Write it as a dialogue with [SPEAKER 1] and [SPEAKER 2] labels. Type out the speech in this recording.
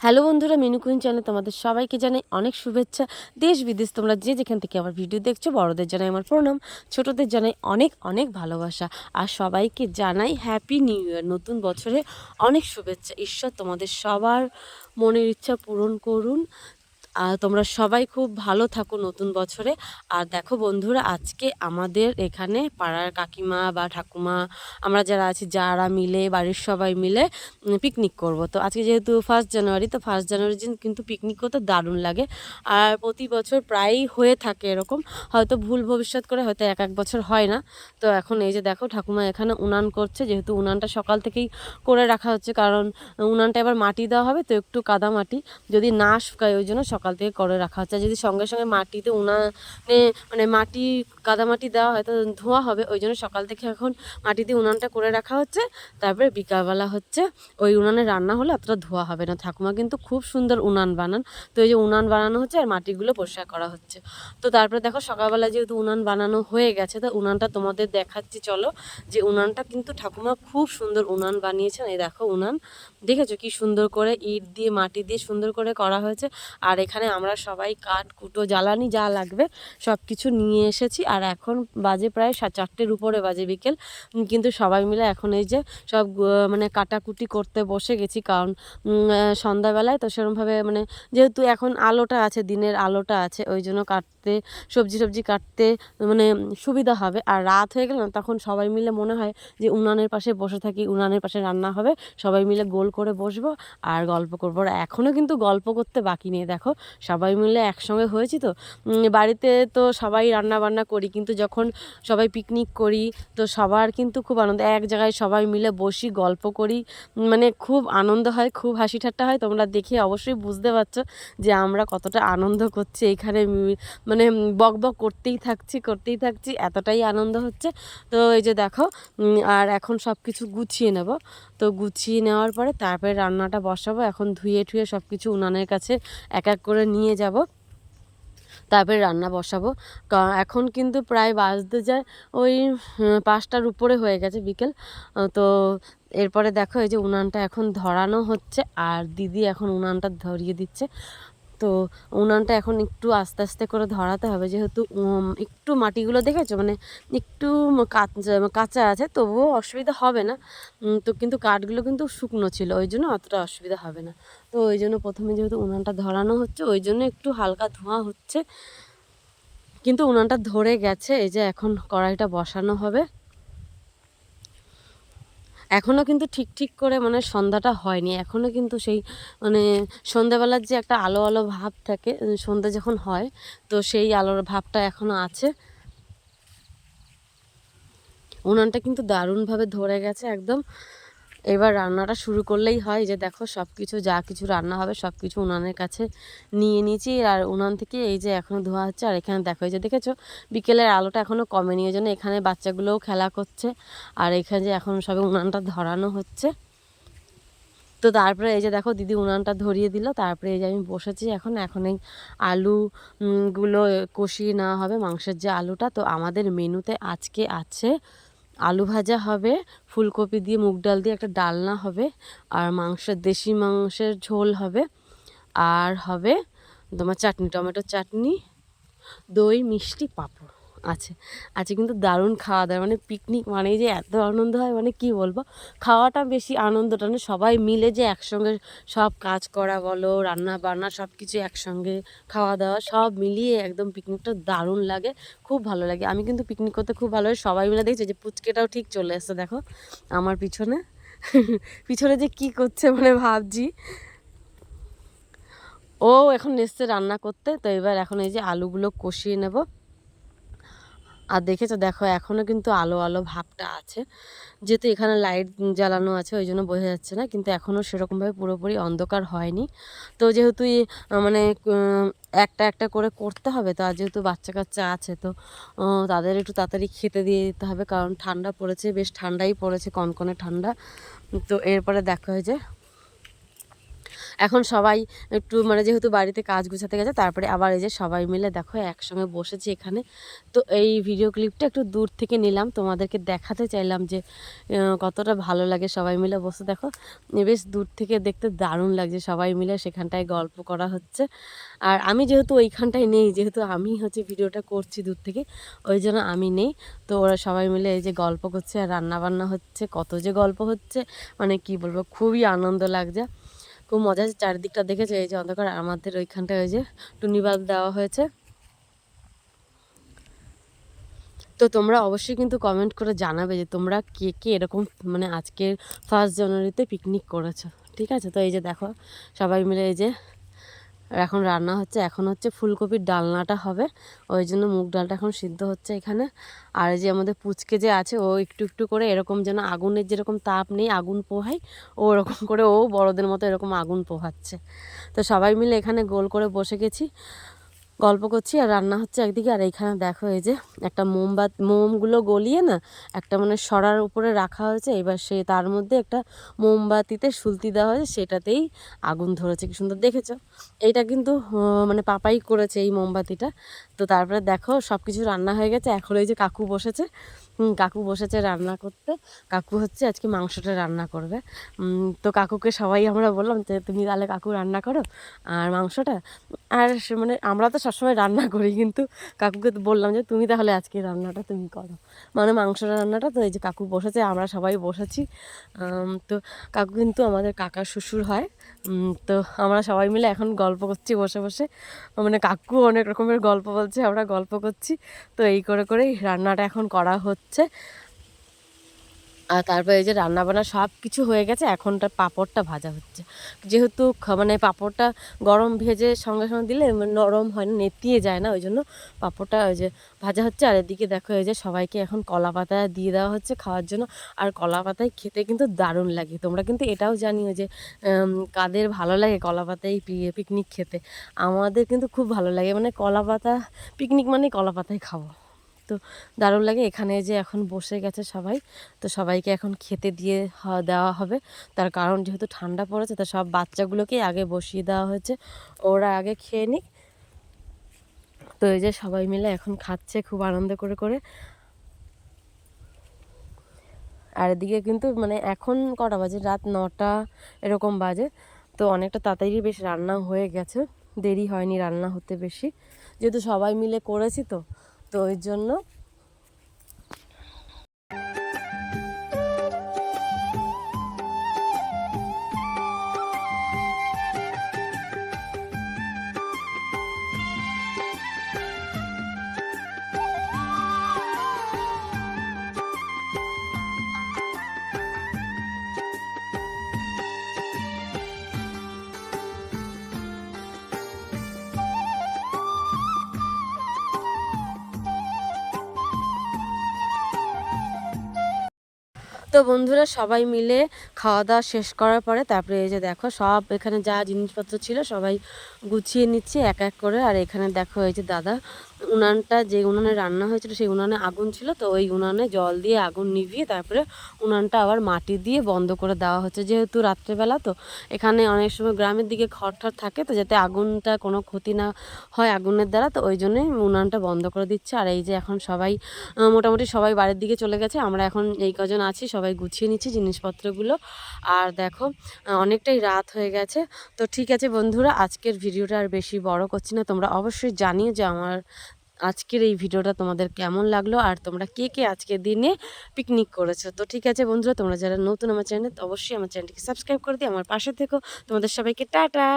[SPEAKER 1] Hello বন্ধুরা, Minu queen চ্যানেলে তোমাদের সবাইকে জানাই অনেক শুভেচ্ছা। দেশ বিদেশ তোমরা যে যেখান থেকে আমার ভিডিও দেখছো, বড়দের জানাই আমার প্রণাম, ছোটদের জানাই অনেক অনেক ভালোবাসা। আর সবাইকে জানাই হ্যাপি নিউ ইয়ার, নতুন বছরে অনেক শুভেচ্ছা। ঈশ্বর তোমাদের সবার মনের ইচ্ছা পূরণ করুন। আর তোমরা সবাই খুব ভালো থাকো নতুন বছরে। আর দেখো বন্ধুরা, আজকে আমাদের এখানে পাড়ার কাকিমা বা ঠাকুমা, আমরা যারা আছি যারা মিলে বাড়ির সবাই মিলে পিকনিক করব। তো আজকে যেহেতু 1 জানুয়ারি, তো 1 জানুয়ারির দিন কিন্তু পিকনিক করতে দারুণ লাগে। আর প্রতি বছর প্রায়ই হয়ে থাকে এরকম, হয়তো ভুল ভবিষ্যৎ করে হয়তো এক এক বছর হয় না। তো এখন এই যে দেখো ঠাকুমা এখানে উনান করছে, যেহেতু উনানটা সকাল থেকেই করে রাখা হচ্ছে, কারণ উনানটা এবার মাটি দেওয়া হবে, তো একটু কাদা মাটি যদি না শুকায় ওই জন্য সকাল থেকে করে রাখা হচ্ছে। যদি সঙ্গে সঙ্গে মাটিতে উনানে মানে মাটি কাদামাটি দেওয়া হয় তো ধোঁয়া হবে, ওই জন্য সকাল থেকে এখন মাটিতে উনানটা করে রাখা হচ্ছে। তারপরে বিকালবেলা হচ্ছে ওই উনানে রান্না হলে অতটা ধোয়া হবে না। ঠাকুমা কিন্তু খুব সুন্দর উনান বানান, তো এই যে উনান বানানো হচ্ছে আর মাটিগুলো পরিষ্কার করা হচ্ছে। তো তারপরে দেখো সকালবেলা যেহেতু উনান বানানো হয়ে গেছে, তো উনানটা তোমাদের দেখাচ্ছি চলো। যে উনানটা কিন্তু ঠাকুমা খুব সুন্দর উনান বানিয়েছেন। এই দেখো উনান দেখেছো কি সুন্দর করে ইট দিয়ে মাটি দিয়ে সুন্দর করে করা হয়েছে। আর এখানে আমরা সবাই কাঠ কুটো জ্বালানি যা লাগবে সব কিছু নিয়ে এসেছি। আর এখন বাজে প্রায় 4টের উপরে বাজে বিকেল, কিন্তু সবাই মিলে এখন এই যে সব মানে কাটাকুটি করতে বসে গেছি। কারণ সন্ধ্যাবেলায় তো সেরকমভাবে মানে যেহেতু এখন আলোটা আছে, দিনের আলোটা আছে, ওই জন্য কাটতে সবজি কাটতে মানে সুবিধা হবে। আর রাত হয়ে গেল না, তখন সবাই মিলে মনে হয় যে উনানের পাশে বসে থাকি, উনানের পাশে রান্না হবে, সবাই মিলে গোল করে বসবো আর গল্প করবো। আর এখনও কিন্তু গল্প করতে বাকি নেই। দেখো সবাই মিলে একসঙ্গে হয়েছি তো বাড়িতে তো সবাই রান্না বান্না করি, কিন্তু যখন সবাই পিকনিক করি তো সবার কিন্তু খুব আনন্দ, এক জায়গায় সবাই মিলে বসি গল্প করি, মানে খুব আনন্দ হয়, খুব হাসি ঠাট্টা হয়। তোমরা দেখে অবশ্যই বুঝতে পারছো যে আমরা কতটা আনন্দ করছি এখানে, মানে বক বক করতেই থাকছি, এতটাই আনন্দ হচ্ছে। তো এই যে দেখো আর এখন সব কিছু গুছিয়ে নেব। তো গুছিয়ে নেওয়ার পরে তারপরে রান্নাটা বসাবো। এখন ধুয়ে ঠুয়ে সব কিছু উনানের কাছে এক এক করে নিয়ে যাব, তারপরে রান্না বসাবো। এখন কিন্তু প্রায় বাজতে যায় ওই 5টার উপরে হয়ে গেছে বিকেল। তো এরপরে দেখো এই যে উনানটা এখন ধরানো হচ্ছে, আর দিদি এখন উনানটা ধরিয়ে দিচ্ছে। তো উনানটা এখন একটু আস্তে আস্তে করে ধরাতে হবে, যেহেতু একটু মাটিগুলো দেখেছো মানে একটু কাঁচা আছে, তবুও অসুবিধা হবে না। তো কিন্তু কাঠগুলো কিন্তু শুকনো ছিল, ওই জন্য অতটা অসুবিধা হবে না। তো ওই জন্য প্রথমে যেহেতু উনানটা ধরানো হচ্ছে, ওই জন্য একটু হালকা ধোঁয়া হচ্ছে, কিন্তু উনানটা ধরে গেছে। এই যে এখন কড়াইটা বসানো হবে। এখনও কিন্তু ঠিক করে মানে সন্ধ্যাটা হয়নি, এখনও কিন্তু সেই মানে সন্ধ্যাবেলার যে একটা আলো আলো ভাব থাকে সন্ধ্যা যখন হয়, তো সেই আলোর ভাবটা এখনও আছে। উনানটা কিন্তু দারুণভাবে ধরে গেছে একদম। এবার রান্নাটা শুরু করলেই হয়। যে দেখো সব কিছু যা কিছু রান্না হবে সব কিছু উনানের কাছে নিয়ে নিয়েছি, আর উনান থেকে এই যে এখনও ধোয়া হচ্ছে। আর এখানে দেখো এই যে দেখেছো বিকেলের আলোটা এখনও কমেনি, ওই জন্য এখানে বাচ্চাগুলোও খেলা করছে। আর এখানে যে এখন সবে উনানটা ধরানো হচ্ছে। তো তারপরে এই যে দেখো দিদি উনানটা ধরিয়ে দিল, তারপরে এই যে আমি বসেছি এখন এই আলু গুলো কষিয়ে নেওয়া হবে, মাংসের যে আলুটা। তো আমাদের মেনুতে আজকে আছে আলু ভাজা হবে, ফুলকপি দিয়ে মুগ ডাল দিয়ে একটা ডালনা হবে, আর দেশি মাংসের ঝোল হবে, আর হবে তোমার চাটনি, টমেটোর চাটনি, দই, মিষ্টি, পাঁপড় আছে। আছে কিন্তু দারুণ খাওয়া দাওয়া, মানে পিকনিক মানেই যে এত আনন্দ হয়, মানে কি বলবো। খাওয়াটা বেশি আনন্দটা না, সবাই মিলে যে একসঙ্গে সব কাজ করা বলো, রান্না বান্না সব কিছু একসঙ্গে, খাওয়া দাওয়া সব মিলিয়ে একদম পিকনিকটা দারুণ লাগে, খুব ভালো লাগে। আমি কিন্তু পিকনিক করতে খুব ভালো লাগে। সবাই মিলে দেখছি যে পুচকেটাও ঠিক চলে এসছে দেখো আমার পিছনে পিছনে যে কি করছে মানে ভাবছি। ও এখন এসছে রান্না করতে। তো এবার এখন এই যে আলুগুলো কষিয়ে নেব। আর দেখেছো দেখো এখনও কিন্তু আলো আলো ভাবটা আছে, যেহেতু এখানে লাইট জ্বালানো আছে ওই জন্য বোঝা যাচ্ছে না, কিন্তু এখনও সেরকমভাবে পুরোপুরি অন্ধকার হয়নি। তো যেহেতু মানে একটা একটা করে করতে হবে, তো আর যেহেতু বাচ্চা কাচ্চা আছে, তো তাদের একটু তাড়াতাড়ি খেতে দিয়ে দিতে হবে, কারণ ঠান্ডা পড়েছে, বেশ ঠান্ডাই পড়েছে, কনকনে ঠান্ডা। তো এরপরে দেখা হয় যে এখন সবাই একটু মানে যেহেতু বাড়িতে কাজ গুছাতে গেছে, তারপরে আবার এই যে সবাই মিলে দেখো একসঙ্গে বসেছি এখানে। তো এই ভিডিও ক্লিপটা একটু দূর থেকে নিলাম, তোমাদেরকে দেখাতে চাইলাম যে কতটা ভালো লাগে সবাই মিলে বসে। দেখো বেশ দূর থেকে দেখতে দারুণ লাগছে, সবাই মিলে সেখানটায় গল্প করা হচ্ছে। আর আমি যেহেতু ওইখানটায় নেই, যেহেতু আমি হচ্ছে ভিডিওটা করছি দূর থেকে, ওই জন্য আমি নেই। তো ওরা সবাই মিলে এই যে গল্প করছে আর রান্নাবান্না হচ্ছে, কত যে গল্প হচ্ছে মানে কি বলবো, খুবই আনন্দ লাগছে, খুব মজা হচ্ছে। চারিদিকটা দেখেছে এই যে অন্ধকার, আমাদের ওইখানটায় ওই যে টুনি বাল্ব দেওয়া হয়েছে। তো তোমরা অবশ্যই কিন্তু কমেন্ট করে জানাবে যে তোমরা কে কে এরকম মানে আজকের 1 জানুয়ারিতে পিকনিক করেছো, ঠিক আছে। তো এই যে দেখো সবাই মিলে এই যে এখন রান্না হচ্ছে, এখন হচ্ছে ফুলকপির ডালনাটা হবে, ওই জন্য মুগ ডালটা এখন সিদ্ধ হচ্ছে এখানে। আর এই যে আমাদের পুচকে যে আছে, ও একটু একটু করে এরকম যেন আগুনের যেরকম তাপ নেই আগুন পোহাই, ও ওরকম করে ও বড়দের মতো এরকম আগুন পোহাচ্ছে। তো সবাই মিলে এখানে গোল করে বসে গেছি, গল্প করছি আর রান্না হচ্ছে একদিকে। আর এইখানে দেখো এই যে একটা মোমগুলো গলিয়ে না একটা মানে সরার উপরে রাখা হয়েছে, এবার সে তার মধ্যে একটা মোমবাতিতে সুলতি দেওয়া হয়েছে, সেটাতেই আগুন ধরেছে, কি সুন্দর দেখেছো। এইটা কিন্তু মানে পাপাই করেছে এই মোমবাতিটা। তো তারপরে দেখো সব কিছু রান্না হয়ে গেছে, এখন এই যে কাকু বসেছে, কাকু বসেছে রান্না করতে। কাকু হচ্ছে আজকে মাংসটা রান্না করবে। তো কাকুকে সবাই আমরা বললাম যে তুমি তাহলে কাকু রান্না করো আর মাংসটা। আর মানে আমরা তো সবসময় রান্না করি, কিন্তু কাকুকে তো বললাম যে তুমি তাহলে আজকে রান্নাটা তুমি করো, মানে মাংসটা রান্নাটা। তো এই যে কাকু বসেছে, আমরা সবাই বসেছি। তো কাকু কিন্তু আমাদের কাকার শ্বশুর হয়। তো আমরা সবাই মিলে এখন গল্প করছি বসে বসে, মানে কাকু অনেক রকমের গল্প বলছে, আমরা গল্প করছি। তো এই করে করেই রান্নাটা এখন করা হচ্ছে। আর তারপরে এই যে রান্নাবান্না সব কিছু হয়ে গেছে, এখনটা পাঁপড়টা ভাজা হচ্ছে। যেহেতু মানে পাঁপড়টা গরম ভেজে সঙ্গে সঙ্গে দিলে নরম হয় না, নেতিয়ে যায় না, ওই জন্য পাঁপড়টা ওই যে ভাজা হচ্ছে। আর এদিকে দেখো এই যে সবাইকে এখন কলা পাতা দিয়ে দেওয়া হচ্ছে খাওয়ার জন্য। আর কলা পাতায় খেতে কিন্তু দারুণ লাগে, তোমরা কিন্তু এটাও জানিও যে কাদের ভালো লাগে কলা পাতায় পিকনিক খেতে। আমাদের কিন্তু খুব ভালো লাগে, মানে কলা পাতা পিকনিক মানে কলা পাতায় খাবো, তো দারুণ লাগে। এখানে যে এখন বসে গেছে সবাই, তো সবাইকে এখন খেতে দিয়ে দেওয়া হবে। তার কারণ যেহেতু ঠান্ডা পড়েছে, তো সব বাচ্চাগুলোকেই আগে বসিয়ে দেওয়া হয়েছে, ওরা আগে খেয়ে নিক। তো এই যে সবাই মিলে এখন খাচ্ছে খুব আনন্দ করে করে। আর এদিকে কিন্তু মানে এখন কটা বাজে, রাত 9টা এরকম বাজে। তো অনেকটা তাড়াতাড়ি বেশ রান্না হয়ে গেছে, দেরি হয়নি রান্না হতে বেশি, যেহেতু সবাই মিলে করেছি। তো তো ওই জন্য তো বন্ধুরা সবাই মিলে খাওয়া দাওয়া শেষ করার পরে তারপরে এই যে দেখো সব এখানে যা জিনিসপত্র ছিল সবাই গুছিয়ে নিচ্ছি এক এক করে। আর এখানে দেখো এই যে দাদা উনানটা, যে উনানে রান্না হয়েছিল সেই উনানে আগুন ছিল, তো ওই উনানে জল দিয়ে আগুন নিভিয়ে তারপরে উনানটা আবার মাটি দিয়ে বন্ধ করে দেওয়া হচ্ছে। যেহেতু রাত্রেবেলা তো এখানে অনেক সময় গ্রামের দিকে খড় থাকে, তো যাতে আগুনটা কোনো ক্ষতি না হয় আগুনের দ্বারা, তো ওই জন্যই উনানটা বন্ধ করে দিচ্ছে। আর এই যে এখন সবাই মোটামুটি সবাই বাড়ির দিকে চলে গেছে, আমরা এখন এই কজন আছি সবাই গুছিয়ে নিচ্ছি জিনিসপত্রগুলো। আর দেখো অনেকটাই রাত হয়ে গেছে। তো ঠিক আছে বন্ধুরা, আজকের ভিডিওটা আর বেশি বড় করছি না, তোমরা অবশ্যই জানিও যে আমার আজকের এই ভিডিওটা তোমাদের কেমন লাগলো আর তোমরা কে কে আজকের দিনে পিকনিক করেছো। তো ঠিক আছে বন্ধুরা, তোমরা যারা নতুন আমার চ্যানেল, তো অবশ্যই আমার চ্যানেলটিকে সাবস্ক্রাইব করে দিও, আমার পাশে থেকো। তোমাদের সবাইকে টাটা।